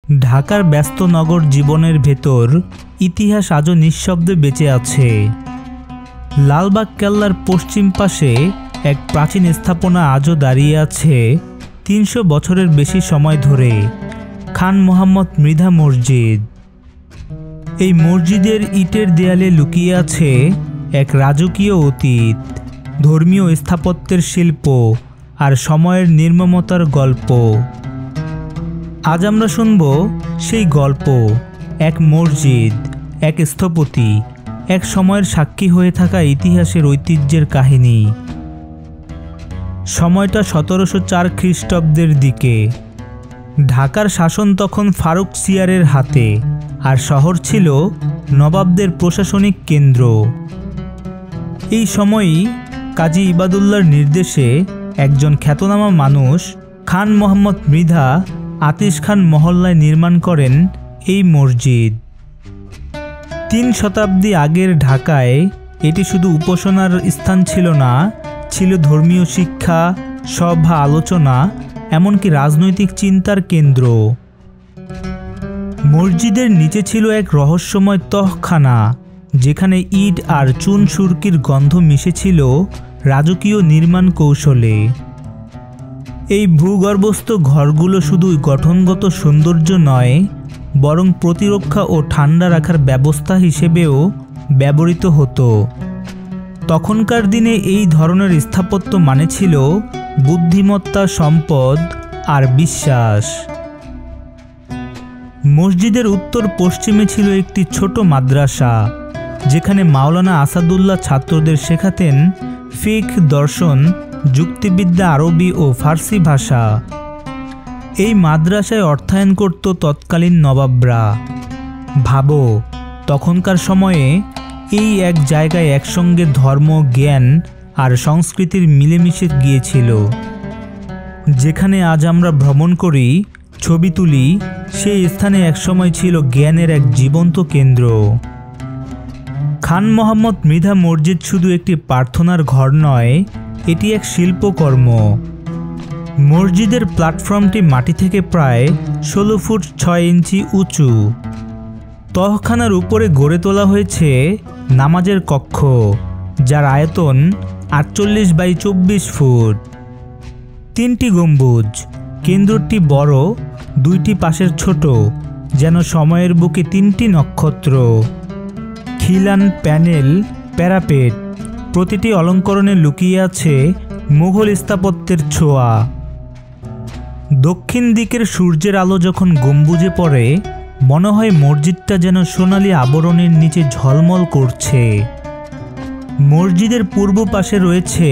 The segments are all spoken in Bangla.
ঢাকার ব্যস্ত নগর জীবনের ভেতর ইতিহাস আজও নিঃশব্দে বেঁচে আছে। লালবাগ কেল্লার পশ্চিম পাশে এক প্রাচীন স্থাপনা আজও দাঁড়িয়ে আছে ৩০০ বছরের বেশি সময় ধরে, খান মোহাম্মদ মৃধা মসজিদ। এই মসজিদের ইটের দেয়ালে লুকিয়ে আছে এক রাজকীয় অতীত, ধর্মীয় স্থাপত্যের শিল্প আর সময়ের নির্মমতার গল্প। আজ আমরা শুনব সেই গল্প, এক মসজিদ, এক স্থপতি, এক সময়ের সাক্ষী হয়ে থাকা ইতিহাসের ঐতিহ্যের কাহিনী। সময়টা ১৭০৪ খ্রিস্টাব্দের দিকে। ঢাকার শাসন তখন ফারুক সিয়ারের হাতে, আর শহর ছিল নবাবদের প্রশাসনিক কেন্দ্র। এই সময়ই কাজী ইবাদুল্লাহর নির্দেশে একজন খ্যাতনামা মানুষ খান মোহাম্মদ মৃধা আতিশ খান মহল্লায় নির্মাণ করেন এই মসজিদ। ৩ শতাব্দী আগের ঢাকায় এটি শুধু উপাসনার স্থান ছিল না, ছিল ধর্মীয় শিক্ষা, সভা, আলোচনা, এমনকি রাজনৈতিক চিন্তার কেন্দ্র। মসজিদের নিচে ছিল এক রহস্যময় তহখানা, যেখানে ইট আর চুন সুরকির গন্ধ মিশেছিল রাজকীয় নির্মাণ কৌশলে। এই ভূগর্ভস্থ ঘরগুলো শুধু গঠনগত সৌন্দর্য নয়, বরং প্রতিরক্ষা ও ঠান্ডা রাখার ব্যবস্থা হিসেবেও ব্যবহৃত হতো। তখনকার দিনে এই ধরনের স্থাপত্য মানে ছিল বুদ্ধিমত্তা, সম্পদ আর বিশ্বাস। মসজিদের উত্তর পশ্চিমে ছিল একটি ছোট মাদ্রাসা, যেখানে মাওলানা আসাদুল্লাহ ছাত্রদের শেখাতেন ফিকহ, দর্শন, যুক্তিবিদ্যা, আরবি ও ফার্সি ভাষা। এই মাদ্রাসায় অর্থায়ন করত তৎকালীন নবাবরা। ভাবো, তখনকার সময়ে এই এক জায়গায় একসঙ্গে ধর্ম, জ্ঞান আর সংস্কৃতির মিলেমিশে গিয়েছিল। যেখানে আজ আমরা ভ্রমণ করি, ছবি তুলি, সেই স্থানে একসময় ছিল জ্ঞানের এক জীবন্ত কেন্দ্র। খান মোহাম্মদ মৃধা মসজিদ শুধু একটি প্রার্থনার ঘর নয়, এটি এক শিল্পকর্ম। মসজিদের প্ল্যাটফর্মটি মাটি থেকে প্রায় ১৬ ফুট ৬ ইঞ্চি উঁচু। তহখানার উপরে গড়ে তোলা হয়েছে নামাজের কক্ষ, যার আয়তন ৪৮ বাই ২৪ ফুট। ৩টি গম্বুজ, কেন্দ্রটি বড়, ২টি পাশের ছোট, যেন সময়ের বুকে ৩টি নক্ষত্র। খিলান, প্যানেল, প্যারাপেট, প্রতিটি অলঙ্করণে লুকিয়ে আছে মুঘল স্থাপত্যের ছোঁয়া। দক্ষিণ দিকের সূর্যের আলো যখন গম্বুজে পড়ে, মনে হয় মসজিদটা যেন সোনালি আবরণের নিচে ঝলমল করছে। মসজিদের পূর্ব পাশে রয়েছে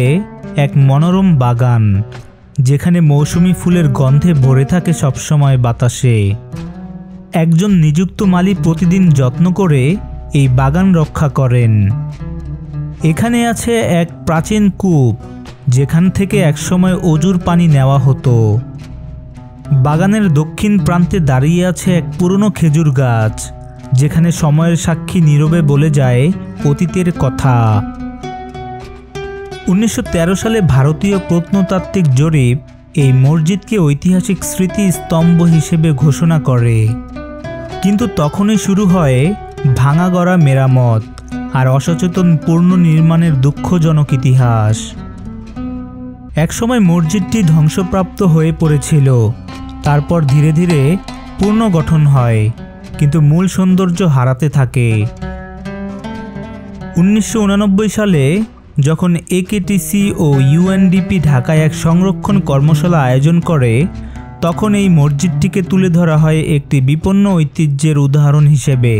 এক মনোরম বাগান, যেখানে মৌসুমি ফুলের গন্ধে ভরে থাকে সবসময় বাতাসে। একজন নিযুক্ত মালি প্রতিদিন যত্ন করে এই বাগান রক্ষা করেন। এখানে আছে এক প্রাচীন কূপ, যেখান থেকে একসময় অজুর পানি নেওয়া হতো। বাগানের দক্ষিণ প্রান্তে দাঁড়িয়ে আছে এক পুরনো খেজুর গাছ, যেখানে সময়ের সাক্ষী নীরবে বলে যায় অতীতের কথা। ১৯১৩ সালে ভারতীয় প্রত্নতাত্ত্বিক জরিপ এই মসজিদকে ঐতিহাসিক স্মৃতিস্তম্ভ হিসেবে ঘোষণা করে। কিন্তু তখনই শুরু হয় ভাঙাগড়া মেরামত আর অসচেতন পুনর্নির্মাণের দুঃখজনক ইতিহাস। একসময় মসজিদটি ধ্বংসপ্রাপ্ত হয়ে পড়েছিল, তারপর ধীরে ধীরে পুনর্গঠন হয়, কিন্তু মূল সৌন্দর্য হারাতে থাকে। ১৯৮৯ সালে যখন একেটিসি ও ইউএনডিপি ঢাকায় এক সংরক্ষণ কর্মশালা আয়োজন করে, তখন এই মসজিদটিকে তুলে ধরা হয় একটি বিপন্ন ঐতিহ্যের উদাহরণ হিসেবে।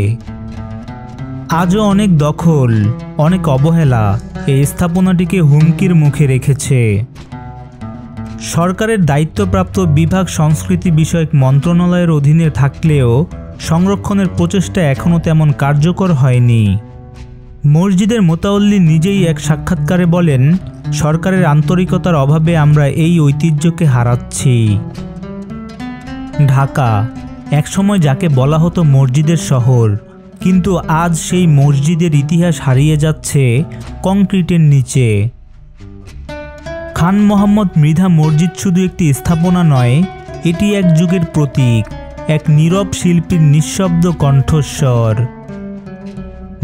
আজও অনেক দখল, অনেক অবহেলা এই স্থাপনাটিকে হুমকির মুখে রেখেছে। সরকারের দায়িত্বপ্রাপ্ত বিভাগ সংস্কৃতি বিষয়ক মন্ত্রণালয়ের অধীনে থাকলেও সংরক্ষণের প্রচেষ্টা এখনও তেমন কার্যকর হয়নি। মসজিদের মোতাওয়াল্লি নিজেই এক সাক্ষাৎকারে বলেন, সরকারের আন্তরিকতার অভাবে আমরা এই ঐতিহ্যকে হারাচ্ছি। ঢাকা একসময় যাকে বলা হতো মসজিদের শহর, কিন্তু আজ সেই মসজিদের ইতিহাস হারিয়ে যাচ্ছে কংক্রিটের নিচে। খান মোহাম্মদ মৃধা মসজিদ শুধু একটি স্থাপনা নয়, এটি এক যুগের প্রতীক, এক নীরব শিল্পীর নিঃশব্দ কণ্ঠস্বর।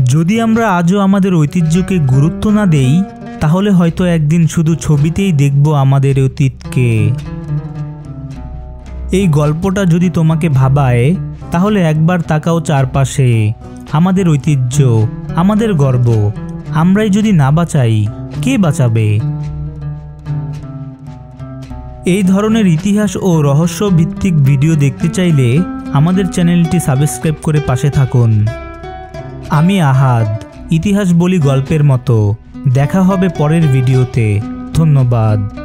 যদি আমরা আজও আমাদের ঐতিহ্যকে গুরুত্ব না দেই, তাহলে হয়তো একদিন শুধু ছবিতেই দেখব আমাদের অতীতকে। এই গল্পটা যদি তোমাকে ভাবায়, তাহলে একবার তাকাও চারপাশে। আমাদের ঐতিহ্য, আমাদের গর্ব, আমরাই যদি না বাঁচাই, কে বাঁচাবে? এই ধরনের ইতিহাস ও রহস্য ভিত্তিক ভিডিও দেখতে চাইলে আমাদের চ্যানেলটি সাবস্ক্রাইব করে পাশে থাকুন। আমি আহাদ, ইতিহাস বলি গল্পের মতো। দেখা হবে পরের ভিডিওতে। ধন্যবাদ।